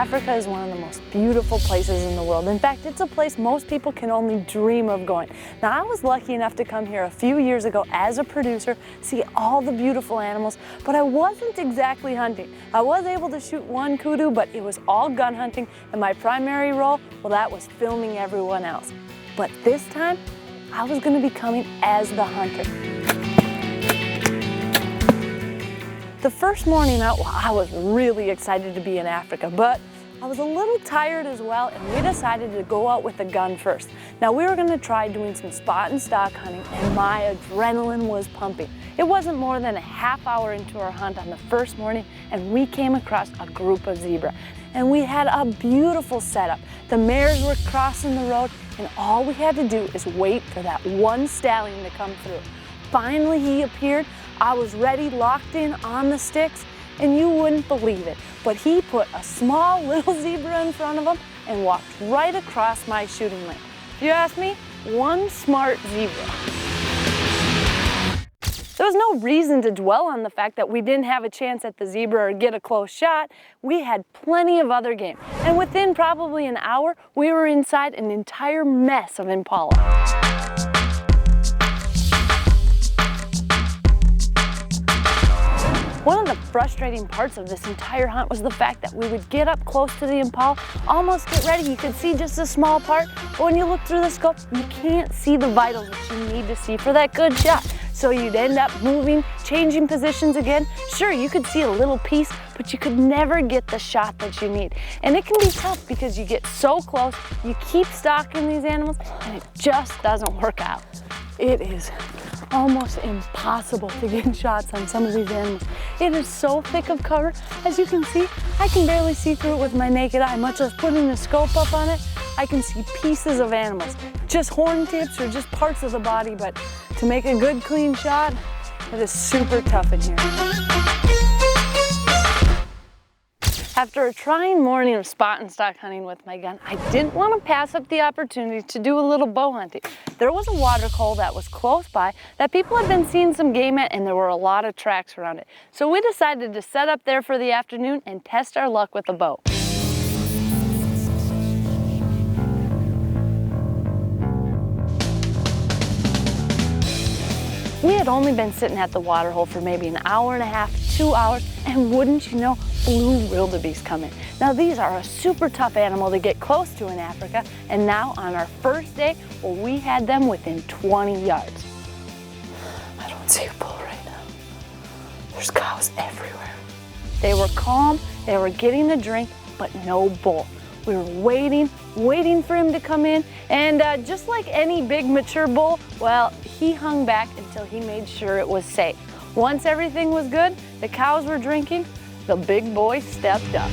Africa is one of the most beautiful places in the world. In fact, it's a place most people can only dream of going. Now, I was lucky enough to come here a few years ago as a producer, see all the beautiful animals, but I wasn't exactly hunting. I was able to shoot one kudu, but it was all gun hunting, and my primary role, well, that was filming everyone else. But this time, I was going to be coming as the hunter. The first morning out, well, I was really excited to be in Africa, but I was a little tired as well, and we decided to go out with a gun first. Now, we were going to try doing some spot and stalk hunting, and my adrenaline was pumping. It wasn't more than a half hour into our hunt on the first morning, and we came across a group of zebra. And we had a beautiful setup. The mares were crossing the road, and all we had to do is wait for that one stallion to come through. Finally, he appeared. I was ready, locked in on the sticks, and you wouldn't believe it, but he put a small little zebra in front of him and walked right across my shooting lane. If you ask me, one smart zebra. There was no reason to dwell on the fact that we didn't have a chance at the zebra or get a close shot. We had plenty of other game, and within probably an hour, we were inside an entire mess of Impala. One of the frustrating parts of this entire hunt was the fact that we would get up close to the Impala, almost get ready, you could see just a small part, but when you look through the scope, you can't see the vitals that you need to see for that good shot. So you'd end up moving, changing positions again. Sure, you could see a little piece, but you could never get the shot that you need. And it can be tough because you get so close, you keep stalking these animals, and it just doesn't work out. It is almost impossible to get shots on some of these animals. It is so thick of cover. As you can see, I can barely see through it with my naked eye, much less putting the scope up on it. I can see pieces of animals, just horn tips or just parts of the body, but to make a good clean shot, it is super tough in here. After a trying morning of spot and stalk hunting with my gun, I didn't want to pass up the opportunity to do a little bow hunting. There was a water hole that was close by that people had been seeing some game at, and there were a lot of tracks around it. So we decided to set up there for the afternoon and test our luck with a bow. We had only been sitting at the water hole for maybe an hour and a half, 2 hours, and wouldn't you know, blue wildebeest come in. Now these are a super tough animal to get close to in Africa, and now on our first day, well, we had them within 20 yards. I don't see a bull right now. There's cows everywhere. They were calm, they were getting a drink, but no bull. We were waiting for him to come in, and just like any big mature bull, well, he hung back until he made sure it was safe. Once everything was good, the cows were drinking, the big boy stepped up.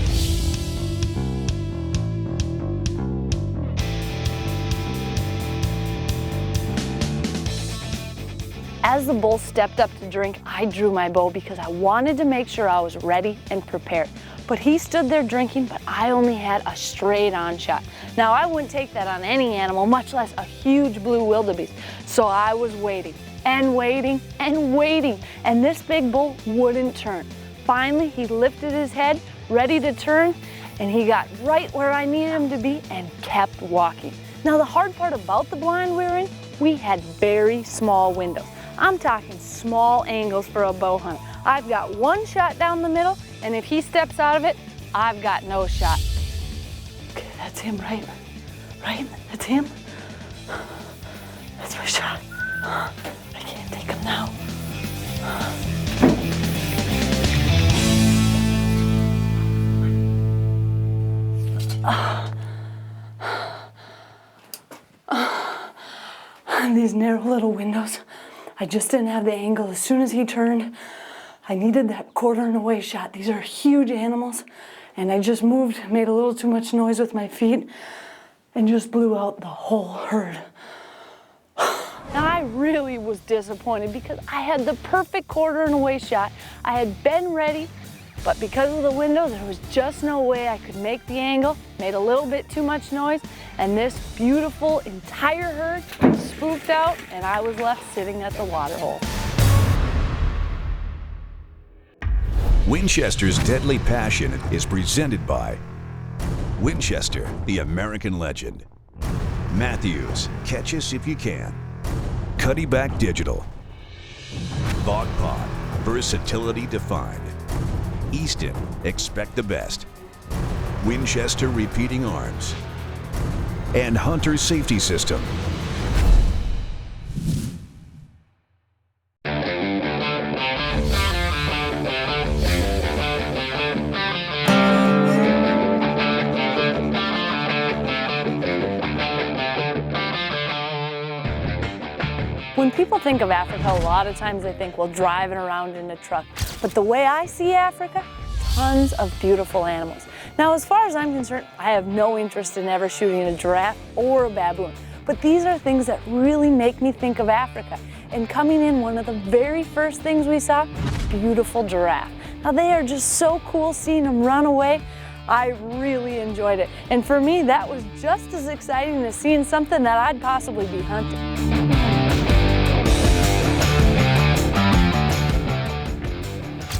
As the bull stepped up to drink, I drew my bow because I wanted to make sure I was ready and prepared. But he stood there drinking, but I only had a straight-on shot. Now, I wouldn't take that on any animal, much less a huge blue wildebeest. So I was waiting and waiting and waiting, and this big bull wouldn't turn. Finally, he lifted his head, ready to turn, and he got right where I needed him to be and kept walking. Now, the hard part about the blind we were in, we had very small windows. I'm talking small angles for a bow hunt. I've got one shot down the middle, and if he steps out of it, I've got no shot. Okay, that's him, right? Right? That's him? That's my shot. I can't take him now. These narrow little windows, I just didn't have the angle. As soon as he turned, I needed that quarter and away shot. These are huge animals, and I just moved, made a little too much noise with my feet, and just blew out the whole herd. Now, I really was disappointed because I had the perfect quarter and away shot. I had been ready, but because of the window, there was just no way I could make the angle, made a little bit too much noise, and this beautiful entire herd spooked out, and I was left sitting at the water hole. Winchester's Deadly Passion is presented by Winchester, the American legend. Matthews, catch us if you can. Cuddyback Digital. Vog Pod, versatility defined. Easton, expect the best. Winchester repeating arms. And Hunter Safety System. When people think of Africa, a lot of times they think, well, driving around in a truck. But the way I see Africa, tons of beautiful animals. Now, as far as I'm concerned, I have no interest in ever shooting a giraffe or a baboon. But these are things that really make me think of Africa. And coming in, one of the very first things we saw, beautiful giraffe. Now, they are just so cool seeing them run away. I really enjoyed it. And for me, that was just as exciting as seeing something that I'd possibly be hunting.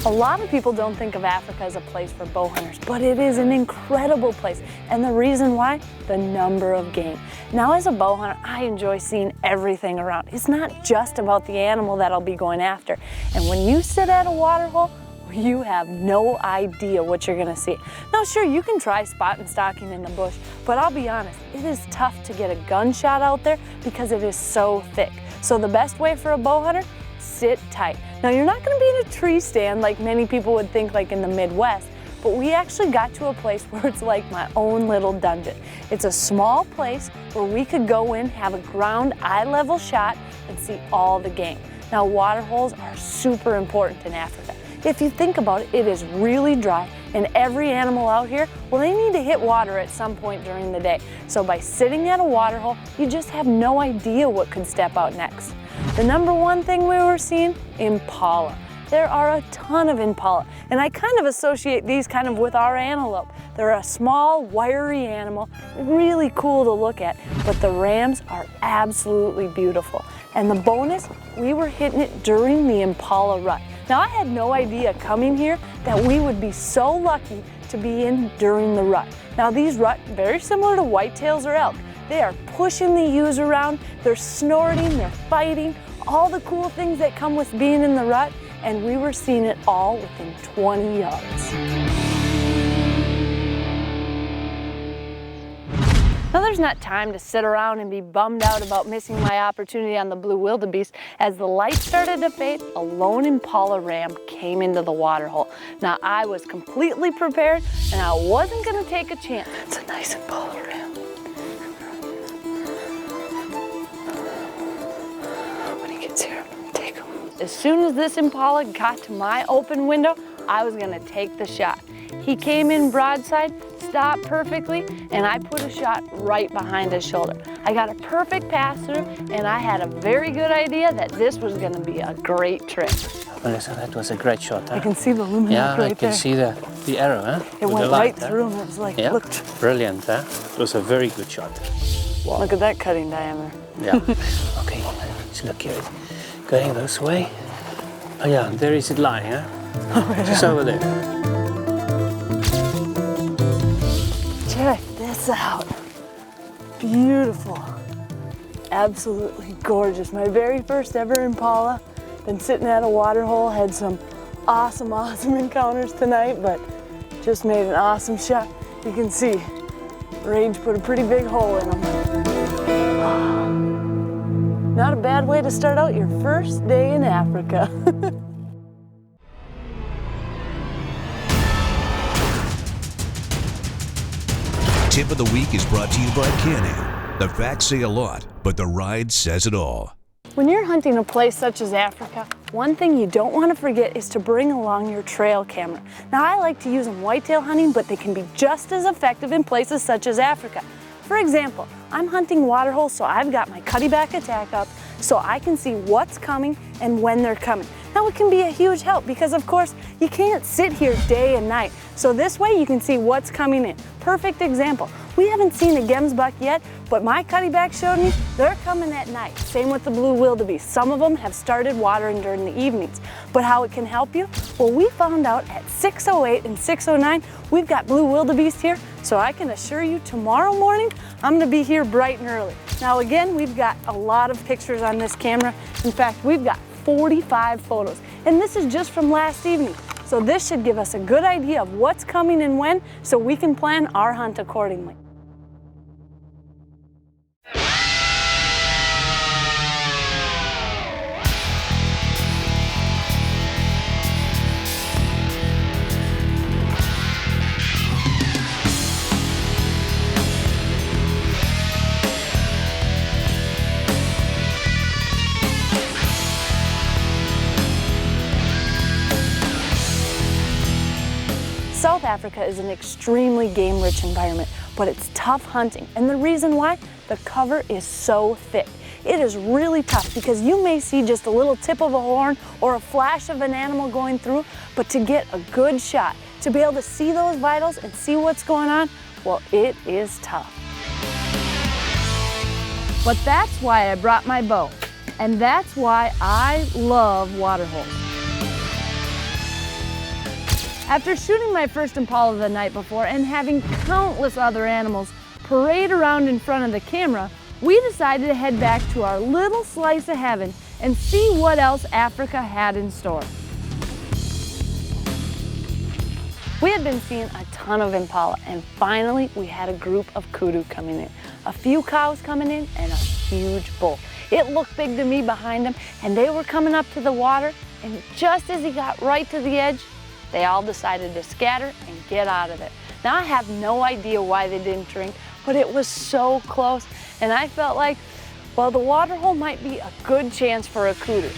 A lot of people don't think of Africa as a place for bow hunters, but it is an incredible place. And the reason why? The number of game. Now, as a bow hunter, I enjoy seeing everything around. It's not just about the animal that I'll be going after. And when you sit at a water hole, you have no idea what you're gonna see. Now, sure, you can try spot and stalking in the bush, but I'll be honest, it is tough to get a gunshot out there because it is so thick. So the best way for a bow hunter, sit tight. Now, you're not gonna be in a tree stand like many people would think, like in the Midwest, but we actually got to a place where it's like my own little dungeon. It's a small place where we could go in, have a ground eye-level shot, and see all the game. Now, water holes are super important in Africa. If you think about it, it is really dry, and every animal out here, well, they need to hit water at some point during the day. So by sitting at a water hole, you just have no idea what could step out next. The number one thing we were seeing, Impala. There are a ton of Impala, and I kind of associate these kind of with our antelope. They're a small, wiry animal, really cool to look at, but the rams are absolutely beautiful. And the bonus, we were hitting it during the Impala rut. Now, I had no idea coming here that we would be so lucky to be in during the rut. Now, these rut, very similar to whitetails or elk. They are pushing the ewes around, they're snorting, they're fighting, all the cool things that come with being in the rut, and we were seeing it all within 20 yards. Now, there's not time to sit around and be bummed out about missing my opportunity on the blue wildebeest. As the light started to fade, a lone Impala ram came into the water hole. Now, I was completely prepared, and I wasn't gonna take a chance. It's a nice Impala ram. When he gets here, I'm gonna take him. As soon as this Impala got to my open window, I was gonna take the shot. He came in broadside, stopped perfectly, and I put a shot right behind his shoulder. I got a perfect pass through, and I had a very good idea that this was gonna be a great trip. Melissa, that was a great shot, huh? I can see the luminous right there. Yeah, I can see the arrow, huh? It went right through him. It was like, yeah, looked. brilliant, huh? It was a very good shot. Wow. Look at that cutting diameter. Yeah. Okay, let's look here. Going this way. Oh yeah, there is it lying, huh? Oh, yeah. Just over there. Check this out. Beautiful. Absolutely gorgeous. My very first ever Impala. Been sitting at a water hole, had some awesome encounters tonight, but just made an awesome shot. You can see Rage put a pretty big hole in him. Not a bad way to start out your first day in Africa. Tip of the week is brought to you by Canning. The facts say a lot, but the ride says it all. When you're hunting a place such as Africa, one thing you don't want to forget is to bring along your trail camera. Now, I like to use them whitetail hunting, but they can be just as effective in places such as Africa. For example, I'm hunting water holes, so I've got my cuddyback attack up so I can see what's coming and when they're coming. Now it can be a huge help because of course you can't sit here day and night. So this way you can see what's coming in. Perfect example. We haven't seen a gemsbuck yet, but my cuddyback showed me they're coming at night. Same with the blue wildebeest. Some of them have started watering during the evenings. But how it can help you? Well, we found out at 6:08 and 6:09, we've got blue wildebeest here. So I can assure you tomorrow morning, I'm gonna be here bright and early. Now again, we've got a lot of pictures on this camera. In fact, we've got 45 photos. And this is just from last evening. So this should give us a good idea of what's coming and when, so we can plan our hunt accordingly. South Africa is an extremely game-rich environment, but it's tough hunting. And the reason why? The cover is so thick. It is really tough because you may see just a little tip of a horn or a flash of an animal going through, but to get a good shot, to be able to see those vitals and see what's going on, well, it is tough. But that's why I brought my bow, and that's why I love water holes. After shooting my first Impala the night before and having countless other animals parade around in front of the camera, we decided to head back to our little slice of heaven and see what else Africa had in store. We had been seeing a ton of Impala, and finally we had a group of Kudu coming in. A few cows coming in and a huge bull. It looked big to me behind them, and they were coming up to the water, and just as he got right to the edge, they all decided to scatter and get out of it. Now I have no idea why they didn't drink, but it was so close, and I felt like, well, the water hole might be a good chance for a Kudu.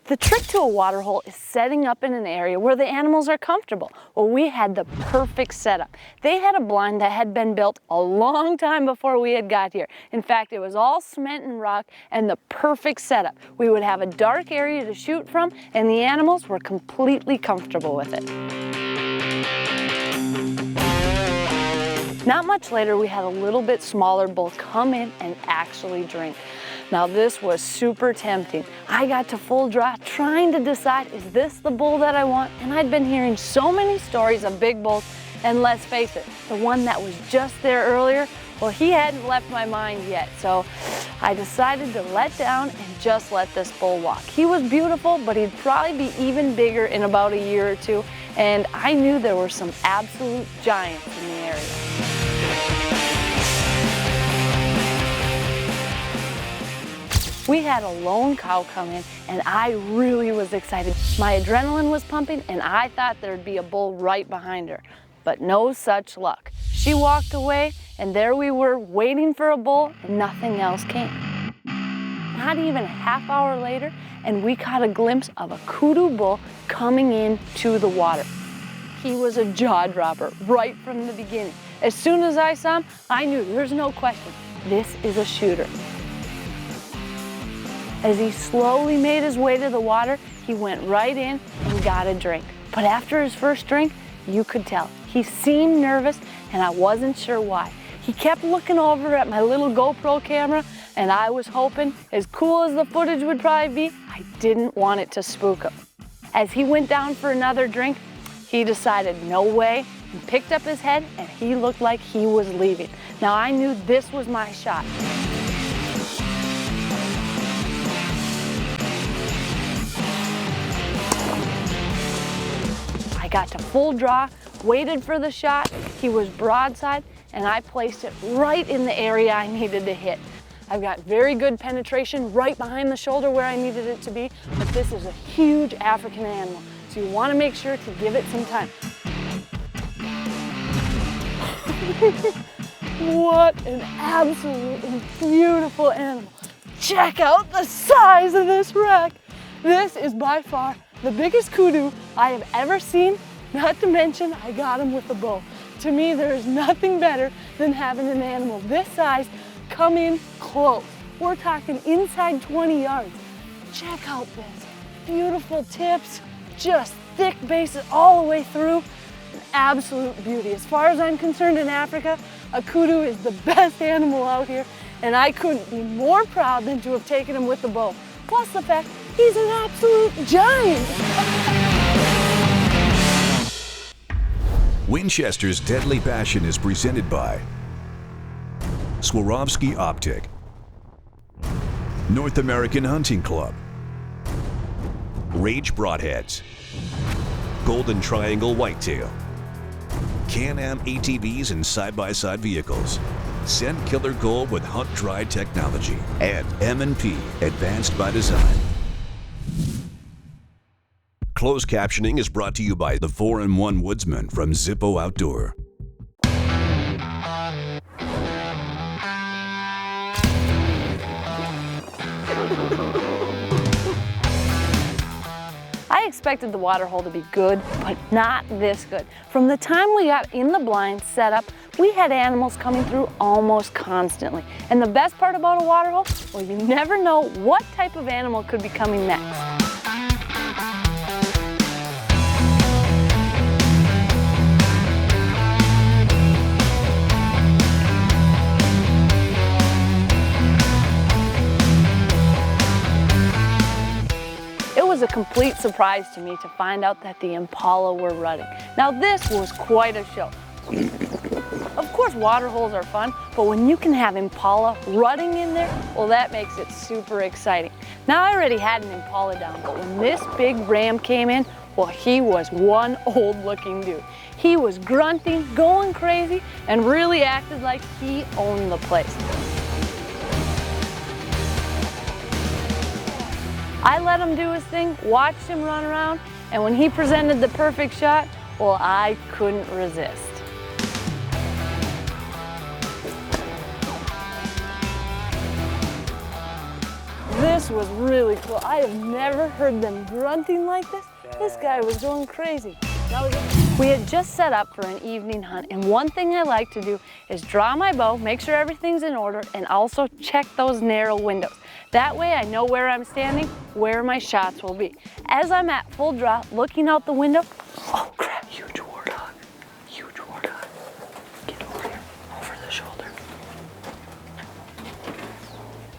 The trick to a water hole is setting up in an area where the animals are comfortable. Well, we had the perfect setup. They had a blind that had been built a long time before we had got here. In fact, it was all cement and rock and the perfect setup. We would have a dark area to shoot from, and the animals were completely comfortable with it. Not much later, we had a little bit smaller bull come in and actually drink. Now this was super tempting. I got to full draw trying to decide, is this the bull that I want? And I'd been hearing so many stories of big bulls, and let's face it, the one that was just there earlier, well, he hadn't left my mind yet. So I decided to let down and just let this bull walk. He was beautiful, but he'd probably be even bigger in about a year or two, and I knew there were some absolute giants in the area. We had a lone cow come in, and I really was excited. My adrenaline was pumping, and I thought there'd be a bull right behind her, but no such luck. She walked away, and there we were waiting for a bull, and nothing else came. Not even a half hour later, and we caught a glimpse of a Kudu bull coming into the water. He was a jaw dropper right from the beginning. As soon as I saw him, I knew there's no question, this is a shooter. As he slowly made his way to the water, he went right in and got a drink. But after his first drink, you could tell. He seemed nervous, and I wasn't sure why. He kept looking over at my little GoPro camera, and I was hoping, as cool as the footage would probably be, I didn't want it to spook him. As he went down for another drink, he decided no way, and picked up his head, and he looked like he was leaving. Now I knew this was my shot. I got to full draw, waited for the shot, he was broadside, and I placed it right in the area I needed to hit. I've got very good penetration right behind the shoulder where I needed it to be, but this is a huge African animal, so you want to make sure to give it some time. What an absolutely beautiful animal. Check out the size of this wreck. This is by far the biggest Kudu I have ever seen, not to mention I got him with a bow. To me, there is nothing better than having an animal this size come in close. We're talking inside 20 yards. check out this. Beautiful tips, just thick bases all the way through. An absolute beauty. As far as I'm concerned in Africa, a kudu is the best animal out here, and I couldn't be more proud than to have taken him with the bow. Plus the fact he's an absolute giant. Winchester's Deadly Passion is presented by Swarovski Optic, North American Hunting Club, Rage Broadheads, Golden Triangle Whitetail, Can-Am ATVs and side-by-side vehicles, Scent Killer Gold with Hunt Dry technology, and M&P Advanced by Design. Closed captioning is brought to you by the 4-in-1 Woodsman from Zippo Outdoor. I expected the water hole to be good, but not this good. From the time we got in the blind set up, we had animals coming through almost constantly. And the best part about a water hole, well, you never know what type of animal could be coming next. It was a complete surprise to me to find out that the Impala were rutting. Now this was quite a show. Of course water holes are fun, but when you can have Impala rutting in there, well that makes it super exciting. Now I already had an Impala down, but when this big ram came in, well he was one old looking dude. He was grunting, going crazy, and really acted like he owned the place. I let him do his thing, watched him run around, and when he presented the perfect shot, well, I couldn't resist. This was really cool. I have never heard them grunting like this. This guy was going crazy. We had just set up for an evening hunt, and one thing I like to do is draw my bow, make sure everything's in order, and also check those narrow windows. That way I know where I'm standing, where my shots will be. As I'm at full draw, looking out the window, oh crap, huge warthog, huge warthog. Get over here, over the shoulder.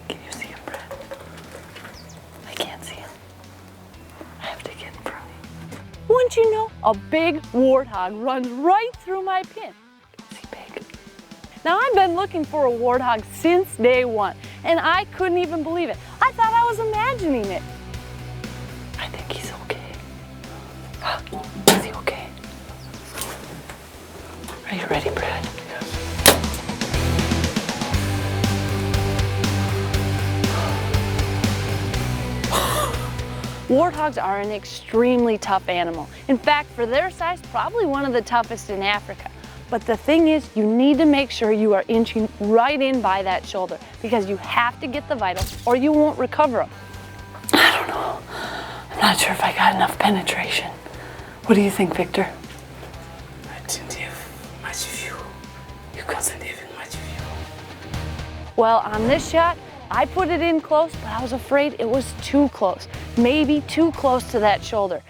Can you see him, Brad? I can't see him. I have to get in front of him. Wouldn't you know, a big warthog runs right through my pin. Is he big? Now I've been looking for a warthog since day one, and I couldn't even believe it. I thought I was imagining it. I think he's okay. Is he okay? Are you ready, Brad? Warthogs are an extremely tough animal. In fact, for their size, probably one of the toughest in Africa. But the thing is, you need to make sure you are inching right in by that shoulder because you have to get the vitals or you won't recover them. I don't know. I'm not sure if I got enough penetration. What do you think, Victor? I didn't have much view. You couldn't have much view. Well, on this shot, I put it in close, but I was afraid it was too close. Maybe too close to that shoulder.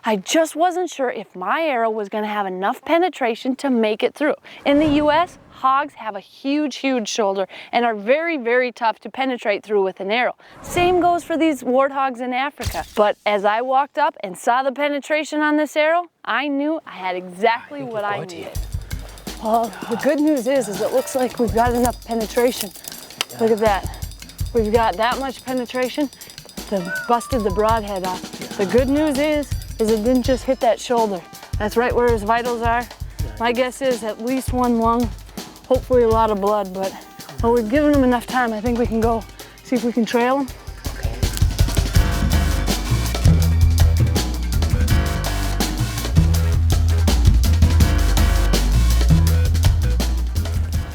I just wasn't sure if my arrow was going to have enough penetration to make it through. In the US, hogs have a huge, huge shoulder and are very, very tough to penetrate through with an arrow. Same goes for these warthogs in Africa. But as I walked up and saw the penetration on this arrow, I knew I had exactly what I needed. Well, the good news is it looks like we've got enough penetration. Look at that. We've got that much penetration to busted the broadhead off. The good news is it didn't just hit that shoulder. That's right where his vitals are. My guess is at least one lung, hopefully a lot of blood, but well, we've given him enough time. I think we can go see if we can trail him.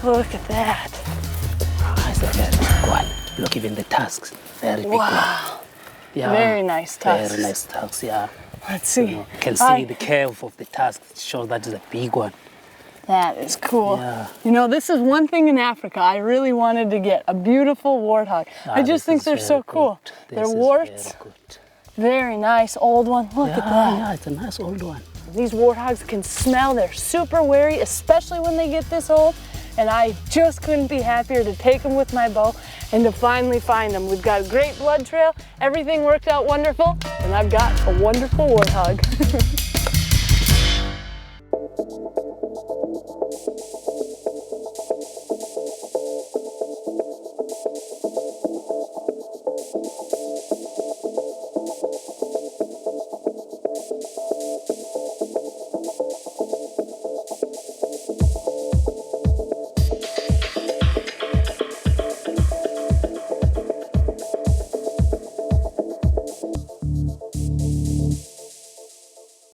Look at that. Look, even the tusks, very big one. Wow. Yeah, very nice tusks. Very nice tusks, yeah. Let's see. You can see the curve of the tusk. It shows that is a big one. That is cool. Yeah. You know, this is one thing in Africa I really wanted to get, a beautiful warthog. I just think they're so cool. They're warts. Very nice old one. Look at that. Yeah, it's a nice old one. These warthogs can smell. They're super wary, especially when they get this old. And I just couldn't be happier to take them with my bow and to finally find them. We've got a great blood trail. Everything worked out wonderful. And I've got a wonderful warthog.